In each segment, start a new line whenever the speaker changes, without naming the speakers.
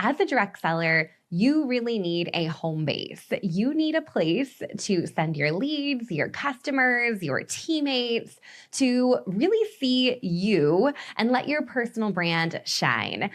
as a direct seller, you really need a home base. You need a place to send your leads, your customers, your teammates to really see you and let your personal brand shine.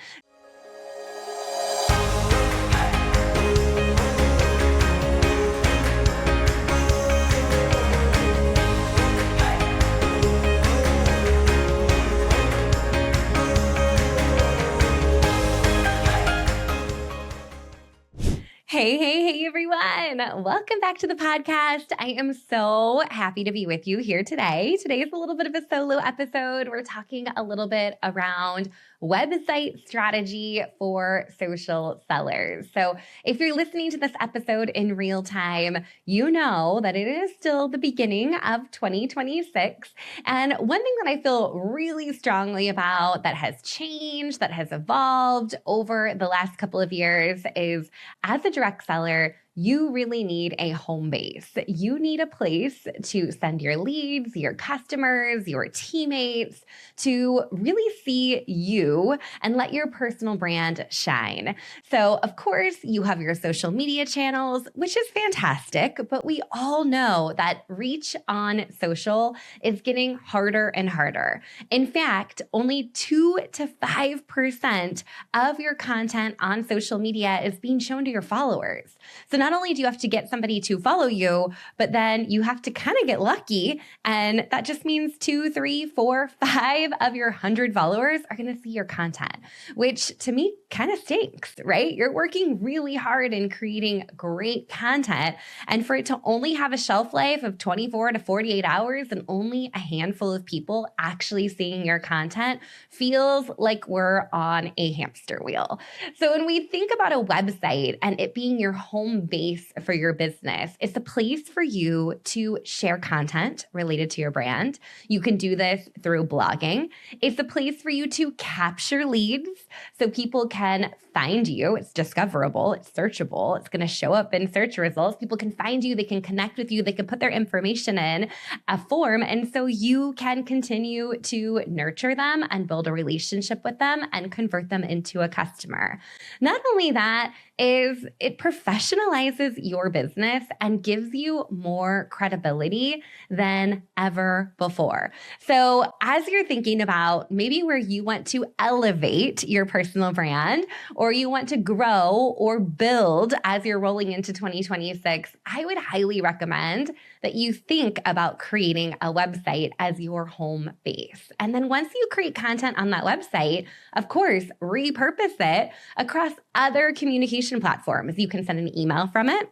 Hey, everyone. Welcome back to the podcast. I am so happy to be with you here today. Today is a little bit of a solo episode. We're talking a little bit around website strategy for social sellers. So if you're listening to this episode in real time, you know that it is still the beginning of 2026. And one thing that I feel really strongly about that has changed, that has evolved over the last couple of years is as a direct seller, you really need a home base. You need a place to send your leads, your customers, your teammates to really see you and let your personal brand shine. So, of course, you have your social media channels, which is fantastic, but we all know that reach on social is getting harder and harder. In fact, only 2 to 5% of your content on social media is being shown to your followers. So not only do you have to get somebody to follow you, but then you have to kind of get lucky. And that just means 2, 3, 4, 5 of your 100 followers are going to see your content, which to me kind of stinks, right? You're working really hard in creating great content. And for it to only have a shelf life of 24 to 48 hours and only a handful of people actually seeing your content feels like we're on a hamster wheel. So when we think about a website and it being your home base for your business, it's a place for you to share content related to your brand. You can do this through blogging. It's a place for you to capture leads so people can find you. It's discoverable, it's searchable, it's going to show up in search results. People can find you, they can connect with you, they can put their information in a form. And so you can continue to nurture them and build a relationship with them and convert them into a customer. Not only that, is it professionalizes your business and gives you more credibility than ever before. So as you're thinking about maybe where you want to elevate your personal brand or you want to grow or build as you're rolling into 2026, I would highly recommend that you think about creating a website as your home base. And then once you create content on that website, of course, repurpose it across other communication platforms. You can send an email from it.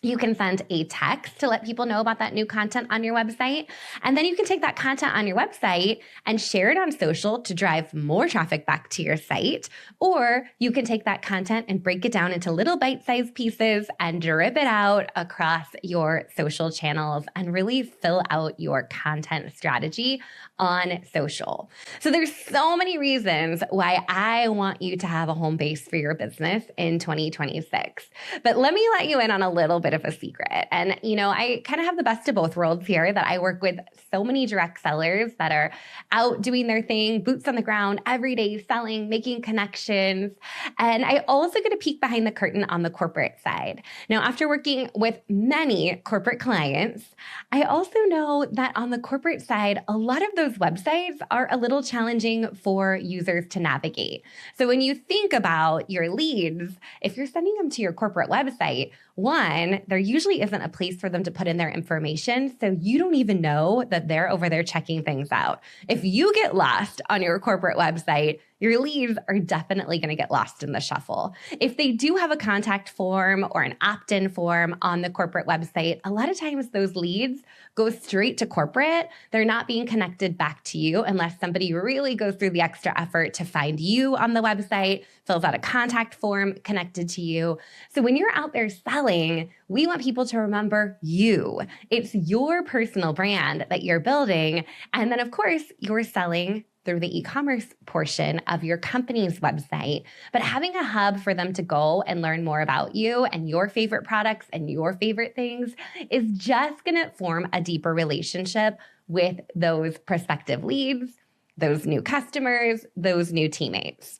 You can send a text to let people know about that new content on your website. And then you can take that content on your website and share it on social to drive more traffic back to your site. Or you can take that content and break it down into little bite-sized pieces and drip it out across your social channels and really fill out your content strategy on social. So there's so many reasons why I want you to have a home base for your business in 2026. But let me let you in on a little bit of a secret. And, I kind of have the best of both worlds here that I work with so many direct sellers that are out doing their thing, boots on the ground, every day selling, making connections. And I also get a peek behind the curtain on the corporate side. Now, after working with many corporate clients, I also know that on the corporate side, a lot of those websites are a little challenging for users to navigate. So when you think about your leads, if you're sending them to your corporate website, one, there usually isn't a place for them to put in their information, so you don't even know that they're over there checking things out. If you get lost on your corporate website, your leads are definitely going to get lost in the shuffle. If they do have a contact form or an opt-in form on the corporate website, a lot of times those leads go straight to corporate. They're not being connected back to you unless somebody really goes through the extra effort to find you on the website, fills out a contact form connected to you. So when you're out there selling, we want people to remember you. It's your personal brand that you're building. And then, of course, you're selling through the e-commerce portion of your company's website, but having a hub for them to go and learn more about you and your favorite products and your favorite things is just going to form a deeper relationship with those prospective leads, those new customers, those new teammates.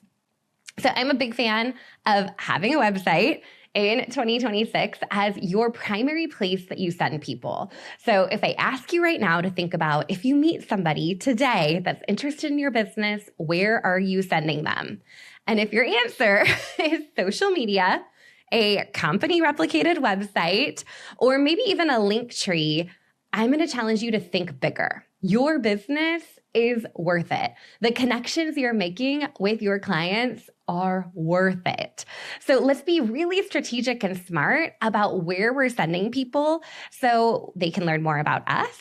So I'm a big fan of having a website in 2026 as your primary place that you send people. So if I ask you right now to think about if you meet somebody today that's interested in your business, where are you sending them? And if your answer is social media, a company replicated website, or maybe even a link tree, I'm going to challenge you to think bigger. Your business is worth it. The connections you're making with your clients are worth it. So let's be really strategic and smart about where we're sending people so they can learn more about us,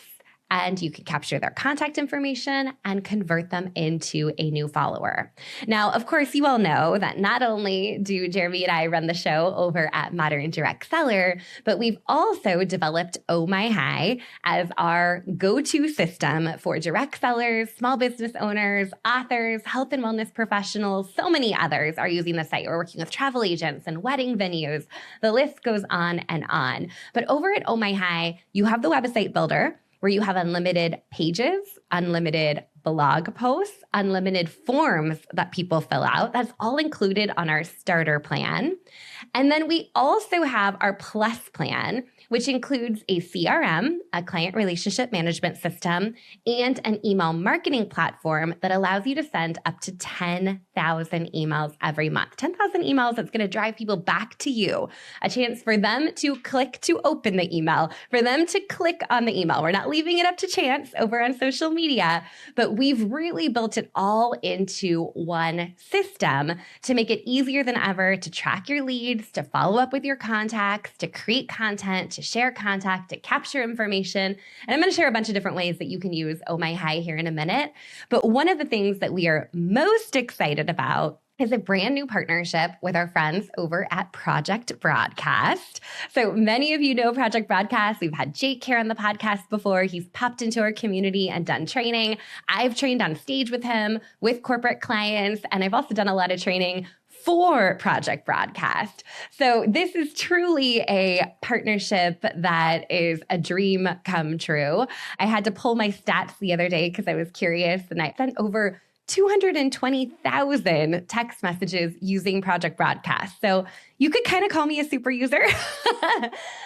and you can capture their contact information and convert them into a new follower. Now, of course, you all know that not only do Jeremy and I run the show over at Modern Direct Seller, but we've also developed Oh My Hi as our go-to system for direct sellers, small business owners, authors, health and wellness professionals. So many others are using the site. We're working with travel agents and wedding venues. The list goes on and on. But over at Oh My Hi, you have the website builder, where you have unlimited pages, unlimited blog posts, unlimited forms that people fill out. That's all included on our starter plan. And then we also have our plus plan, which includes a CRM, a client relationship management system, and an email marketing platform that allows you to send up to 10,000 emails every month. 10,000 emails that's going to drive people back to you. A chance for them to click to open the email, for them to click on the email. We're not leaving it up to chance over on social media, but we've really built it all into one system to make it easier than ever to track your leads, to follow up with your contacts, to create content, to share contact, to capture information. And I'm going to share a bunch of different ways that you can use Oh My Hi here in a minute. But one of the things that we are most excited about is a brand new partnership with our friends over at Project Broadcast. So many of you know Project Broadcast. We've had Jake here on the podcast before. He's popped into our community and done training. I've trained on stage with him, with corporate clients, and I've also done a lot of training for Project Broadcast. So this is truly a partnership that is a dream come true. I had to pull my stats the other day because I was curious, and I sent over 220,000 text messages using Project Broadcast. So you could kind of call me a super user.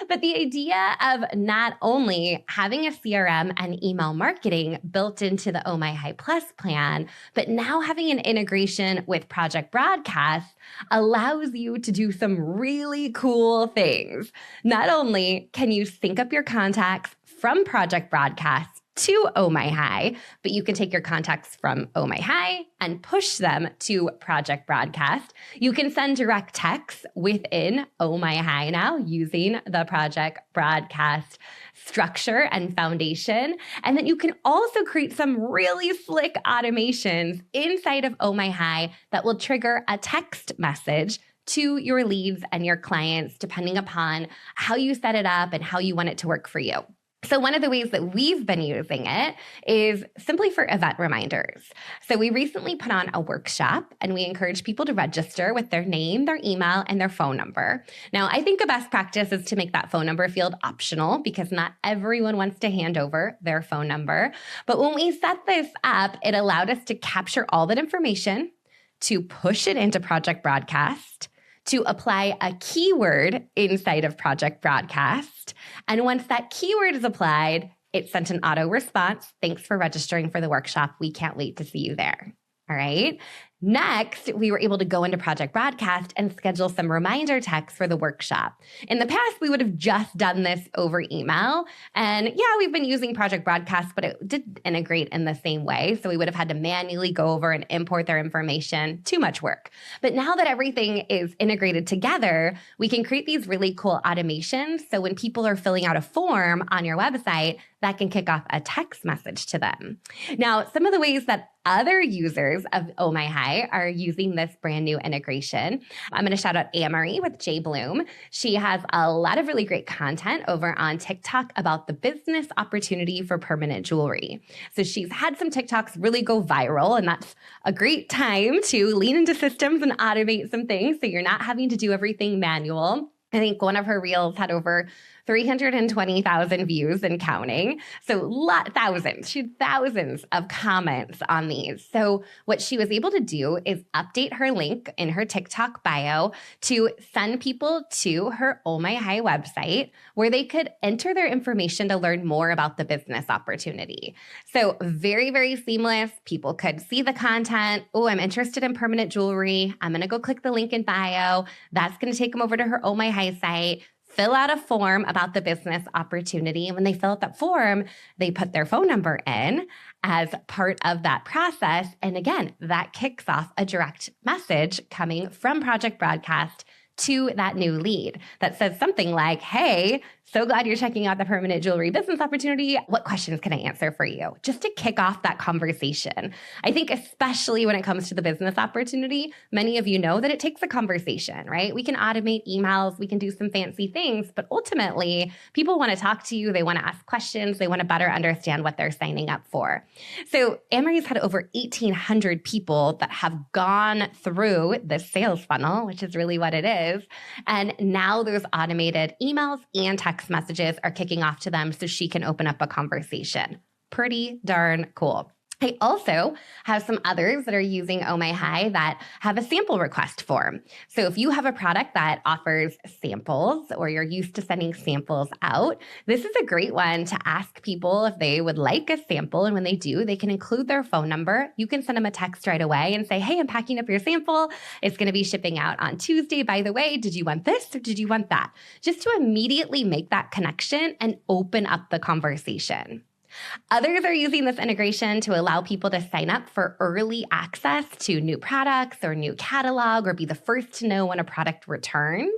But the idea of not only having a CRM and email marketing built into the Oh My Hi Plus plan, but now having an integration with Project Broadcast allows you to do some really cool things. Not only can you sync up your contacts from Project Broadcast to Oh My Hi, but you can take your contacts from Oh My Hi and push them to Project Broadcast. You can send direct texts within Oh My Hi now using the Project Broadcast structure and foundation. And then you can also create some really slick automations inside of Oh My Hi that will trigger a text message to your leads and your clients, depending upon how you set it up and how you want it to work for you. So one of the ways that we've been using it is simply for event reminders. So we recently put on a workshop and we encourage people to register with their name, their email, and their phone number. Now, I think a best practice is to make that phone number field optional because not everyone wants to hand over their phone number. But when we set this up, it allowed us to capture all that information, to push it into Project Broadcast, to apply a keyword inside of Project Broadcast. And once that keyword is applied, it sent an auto response. Thanks for registering for the workshop. We can't wait to see you there. All right. Next, we were able to go into Project Broadcast and schedule some reminder texts for the workshop. In the past, we would have just done this over email. And yeah, we've been using Project Broadcast, but it didn't integrate in the same way. So we would have had to manually go over and import their information. Too much work. But now that everything is integrated together, we can create these really cool automations. So when people are filling out a form on your website, that can kick off a text message to them. Now, some of the ways that other users of Oh My Hi are using this brand new integration. I'm going to shout out Amory with J Bloom. She has a lot of really great content over on TikTok about the business opportunity for permanent jewelry. So she's had some TikToks really go viral, and that's a great time to lean into systems and automate some things so you're not having to do everything manual. I think one of her reels had over 320,000 views and counting. So thousands. She had thousands of comments on these. So what she was able to do is update her link in her TikTok bio to send people to her Oh My High website where they could enter their information to learn more about the business opportunity. So very, very seamless. People could see the content. Oh, I'm interested in permanent jewelry. I'm going to go click the link in bio. That's going to take them over to her Oh My High site, fill out a form about the business opportunity. And when they fill out that form, they put their phone number in as part of that process. And again, that kicks off a direct message coming from Project Broadcast to that new lead that says something like, hey, so glad you're checking out the permanent jewelry business opportunity. What questions can I answer for you? Just to kick off that conversation. I think especially when it comes to the business opportunity, many of you know that it takes a conversation, right? We can automate emails, we can do some fancy things, but ultimately people want to talk to you. They want to ask questions. They want to better understand what they're signing up for. So Anne-Marie's had over 1,800 people that have gone through the sales funnel, which is really what it is. And now those automated emails and text messages are kicking off to them so she can open up a conversation. Pretty darn cool. I also have some others that are using Oh My High that have a sample request form. So if you have a product that offers samples or you're used to sending samples out, this is a great one to ask people if they would like a sample. And when they do, they can include their phone number. You can send them a text right away and say, hey, I'm packing up your sample. It's going to be shipping out on Tuesday. By the way, did you want this or did you want that? Just to immediately make that connection and open up the conversation. Others are using this integration to allow people to sign up for early access to new products or new catalog or be the first to know when a product returns.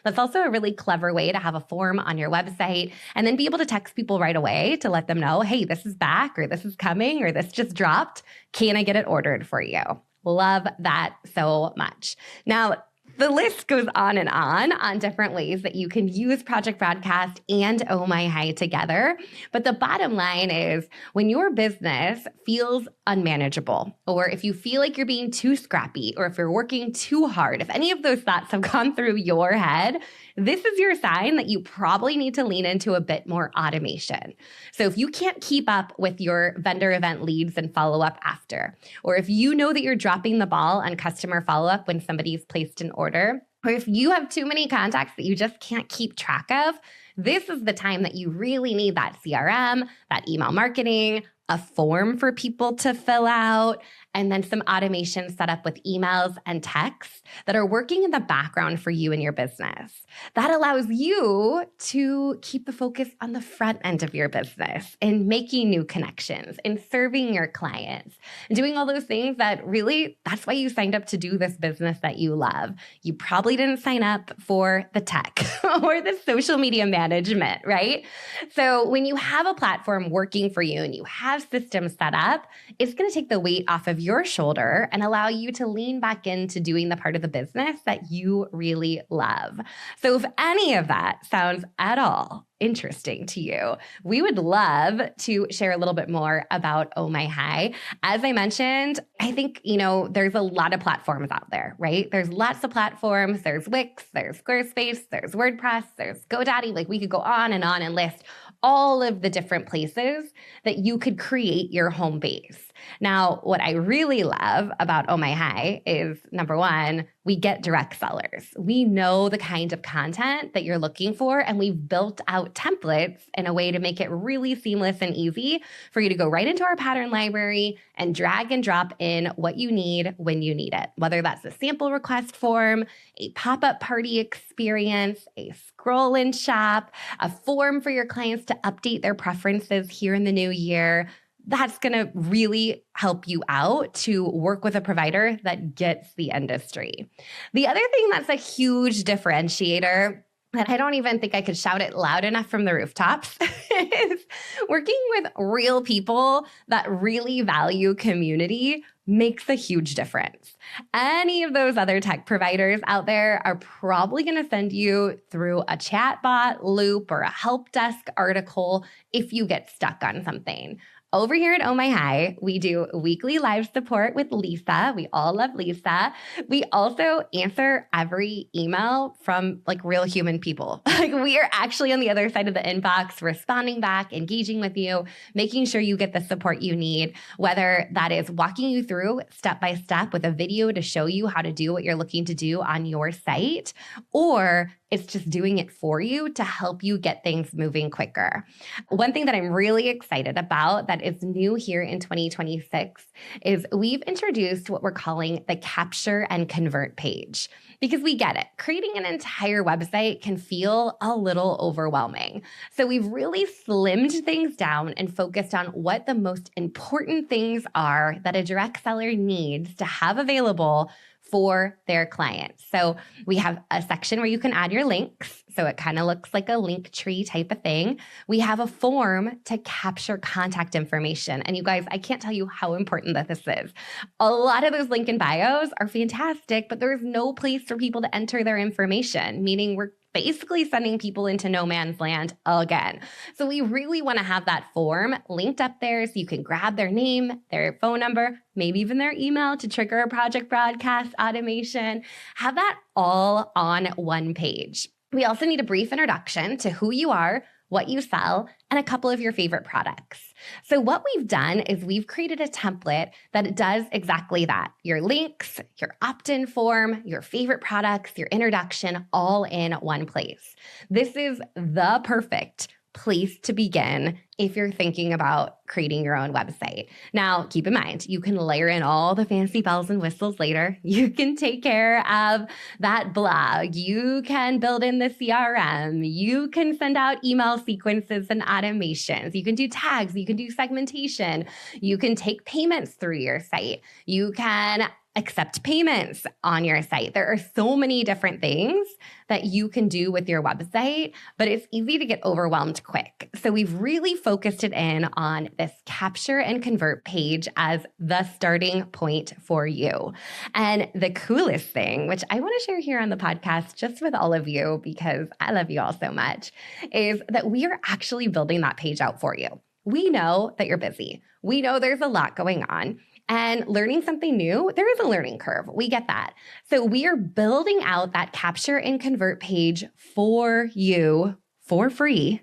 That's also a really clever way to have a form on your website and then be able to text people right away to let them know, hey, this is back or this is coming or this just dropped. Can I get it ordered for you? Love that so much. Now, the list goes on different ways that you can use Project Broadcast and Oh My High together. But the bottom line is when your business feels unmanageable, or if you feel like you're being too scrappy, or if you're working too hard, if any of those thoughts have gone through your head, this is your sign that you probably need to lean into a bit more automation. So if you can't keep up with your vendor event leads and follow up after, or if you know that you're dropping the ball on customer follow up when somebody's placed an order, or if you have too many contacts that you just can't keep track of, this is the time that you really need that CRM, that email marketing, a form for people to fill out, and then some automation set up with emails and texts that are working in the background for you and your business. That allows you to keep the focus on the front end of your business and making new connections and serving your clients and doing all those things that really, that's why you signed up to do this business that you love. You probably didn't sign up for the tech or the social media management, right? So when you have a platform working for you and you have systems set up, it's going to take the weight off of your shoulder and allow you to lean back into doing the part of the business that you really love. So if any of that sounds at all interesting to you, we would love to share a little bit more about Oh My High. As I mentioned, I think, there's a lot of platforms out there, right? There's lots of platforms. There's Wix, there's Squarespace, there's WordPress, there's GoDaddy. Like we could go on and list all of the different places that you could create your home base. Now, what I really love about Oh My High is, number one, we get direct sellers. We know the kind of content that you're looking for, and we've built out templates in a way to make it really seamless and easy for you to go right into our pattern library and drag and drop in what you need when you need it, whether that's a sample request form, a pop-up party experience, a scroll and shop, a form for your clients to update their preferences here in the new year. That's going to really help you out to work with a provider that gets the industry. The other thing that's a huge differentiator that I don't even think I could shout it loud enough from the rooftops is working with real people that really value community makes a huge difference. Any of those other tech providers out there are probably going to send you through a chatbot loop or a help desk article if you get stuck on something. Over here at Oh My High, we do weekly live support with Lisa. We all love Lisa. We also answer every email from like real human people. Like we are actually on the other side of the inbox, responding back, engaging with you, making sure you get the support you need, whether that is walking you through step by step with a video to show you how to do what you're looking to do on your site, or it's just doing it for you to help you get things moving quicker. One thing that I'm really excited about that is new here in 2026 is we've introduced what we're calling the capture and convert page. Because we get it, creating an entire website can feel a little overwhelming. So we've really slimmed things down and focused on what the most important things are that a direct seller needs to have available for their clients. So we have a section where you can add your links. So it kind of looks like a link tree type of thing. We have a form to capture contact information. And you guys, I can't tell you how important that this is. A lot of those link in bios are fantastic, but there's no place for people to enter their information, meaning we're basically sending people into no man's land again. So we really want to have that form linked up there so you can grab their name, their phone number, maybe even their email to trigger a project broadcast automation. Have that all on one page. We also need a brief introduction to who you are, what you sell, and a couple of your favorite products. So what we've done is we've created a template that does exactly that. Your links, your opt-in form, your favorite products, your introduction, all in one place. This is the perfect place to begin if you're thinking about creating your own website. Now, keep in mind, you can layer in all the fancy bells and whistles later. You can take care of that blog. You can build in the CRM. You can send out email sequences and automations. You can do tags. You can do segmentation. You can take payments through your site. You can accept payments on your site. There are so many different things that you can do with your website, but it's easy to get overwhelmed quick. So we've really focused it in on this capture and convert page as the starting point for you. And the coolest thing, which I want to share here on the podcast just with all of you because I love you all so much, is that we are actually building that page out for you. We know that you're busy. We know there's a lot going on. And learning something new, there is a learning curve. We get that. So we are building out that capture and convert page for you for free,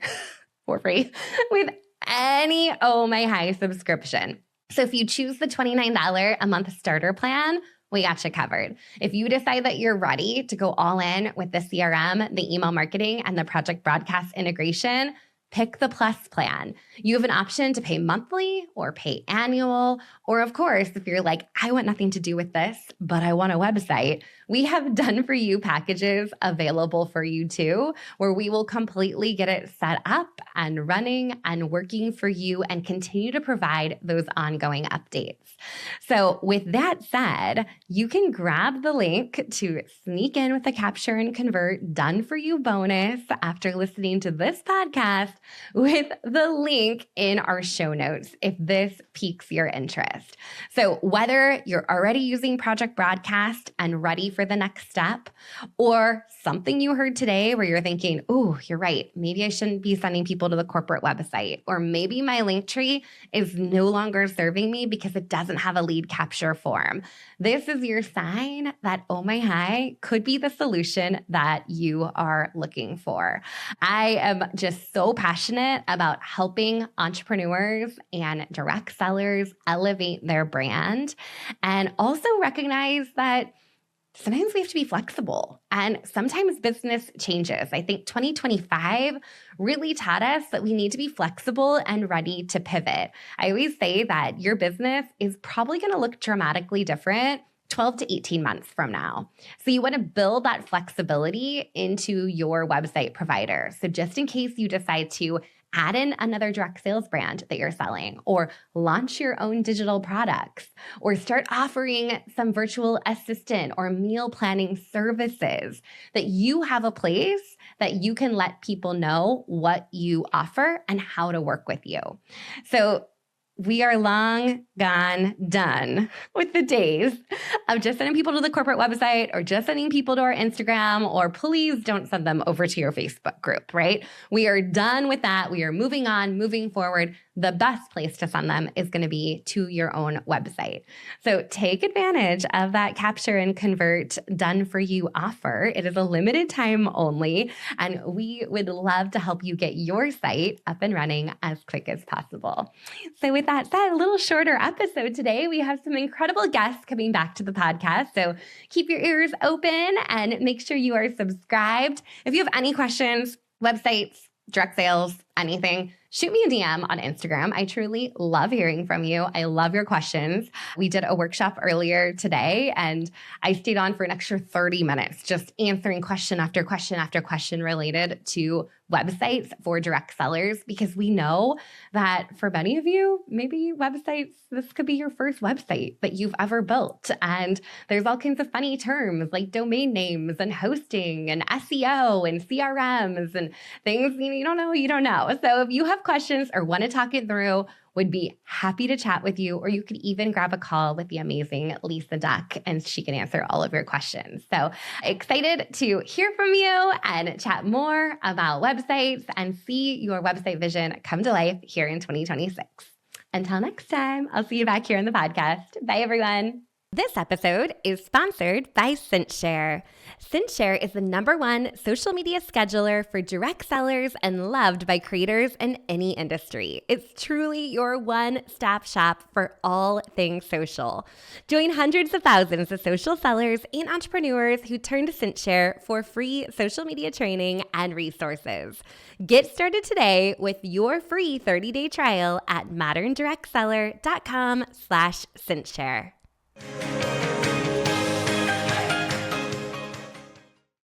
with any Oh My High subscription. So if you choose the $29 a month starter plan, we got you covered. If you decide that you're ready to go all in with the CRM, the email marketing, and the project broadcast integration, pick the Plus plan. You have an option to pay monthly or pay annual. Or of course, if you're like, I want nothing to do with this, but I want a website, we have done for you packages available for you too, where we will completely get it set up and running and working for you and continue to provide those ongoing updates. So with that said, you can grab the link to sneak in with the capture and convert done for you bonus after listening to this podcast with the link in our show notes if this piques your interest. So whether you're already using Project Broadcast and ready for the next step, or something you heard today where you're thinking, oh, you're right, maybe I shouldn't be sending people to the corporate website, or maybe my link tree is no longer serving me because it doesn't have a lead capture form. This is your sign that Oh My High could be the solution that you are looking for. I am just so passionate about helping entrepreneurs and direct sellers elevate their brand and also recognize that sometimes we have to be flexible and sometimes business changes. I think 2025 really taught us that we need to be flexible and ready to pivot. I always say that your business is probably going to look dramatically different 12 to 18 months from now. So you want to build that flexibility into your website provider. So just in case you decide to add in another direct sales brand that you're selling, or launch your own digital products, or start offering some virtual assistant or meal planning services, that you have a place that you can let people know what you offer and how to work with you. So we are long gone done with the days of just sending people to the corporate website or just sending people to our Instagram, or please don't send them over to your Facebook group, right? We are done with that. We are moving on, moving forward. the best place to send them is going to be to your own website. So take advantage of that capture and convert done for you offer. It is a limited time only, and we would love to help you get your site up and running as quick as possible. So with that said, a little shorter episode today. We have some incredible guests coming back to the podcast. So keep your ears open and make sure you are subscribed. If you have any questions, websites, direct sales, anything, shoot me a DM on Instagram. I truly love hearing from you. I love your questions. We did a workshop earlier today, and I stayed on for an extra 30 minutes just answering question after question after question related to websites for direct sellers, because we know that for many of you, maybe websites, this could be your first website that you've ever built. And there's all kinds of funny terms like domain names and hosting and SEO and CRMs and things you don't know, you don't know. So if you have questions or want to talk it through, would be happy to chat with you, or you could even grab a call with the amazing Lisa Duck and she can answer all of your questions. So excited to hear from you and chat more about websites and see your website vision come to life here in 2026. Until next time, I'll see you back here on the podcast. Bye, everyone. This episode is sponsored by CinchShare. CinchShare is the #1 social media scheduler for direct sellers and loved by creators in any industry. It's truly your one-stop shop for all things social. Join hundreds of thousands of social sellers and entrepreneurs who turn to CinchShare for free social media training and resources. Get started today with your free 30-day trial at moderndirectseller.com/CinchShare.